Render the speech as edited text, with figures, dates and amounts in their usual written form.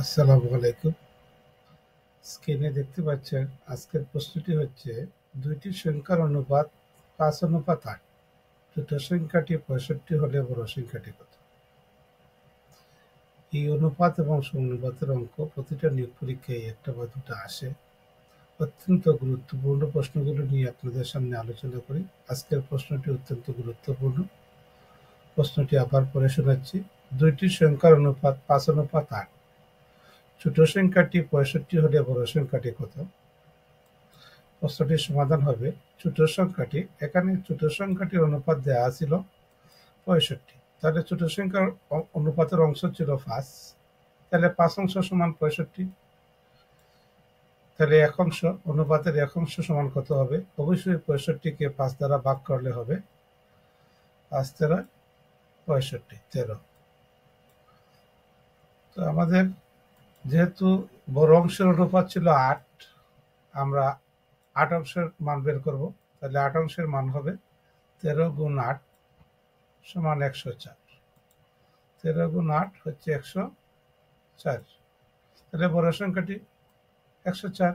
আসসালামু আলাইকুম। স্ক্রিনে দেখতে পাচ্ছেন আজকের প্রশ্নটি হচ্ছে দুইটি সংখ্যার অনুপাত 5:8। ছোট সংখ্যাটি 65 হলে বড় সংখ্যাটি কত? এই অনুপাত এবং সমানুপাতের অঙ্ক প্রতিটা নিয়োগ পরীক্ষায় একটা বা দুটো আসে। অত্যন্ত গুরুত্বপূর্ণ প্রশ্নগুলো নিয়ে আপনাদের সামনে আলোচনা করি। আজকের প্রশ্নটি অত্যন্ত গুরুত্বপূর্ণ। প্রশ্নটি আবার পড়ে শোনাচ্ছি। দুইটি সংখ্যার অনুপাত 5:8। ছোট সংখ্যাটি 65 হলে বড় সংখ্যাটি কত? প্রশ্নটির সমাধান হবে ছোট সংখ্যাটি। এখানে ছোট সংখ্যাটির অনুপাত দেওয়া ছিল 65, তাহলে ছোট সংখ্যার অনুপাতের অংশ ছিল 5, তাহলে 5 অংশ সমান 65। তাহলে এক অংশ, অনুপাতের এক অংশ সমান কত হবে? অবশ্যই 65কে 5 দ্বারা ভাগ করলে হবে 5 তেরা 65, 13। তো আমাদের যেহেতু বড় অংশের অনুপাত ছিল 8, আমরা 8 অংশের মান বের করব। তাহলে 8 অংশের মান হবে 13 গুণ 8 সমান 104। 13 গুণ 8 হচ্ছে 104। তাহলে বড় সংখ্যাটি 104।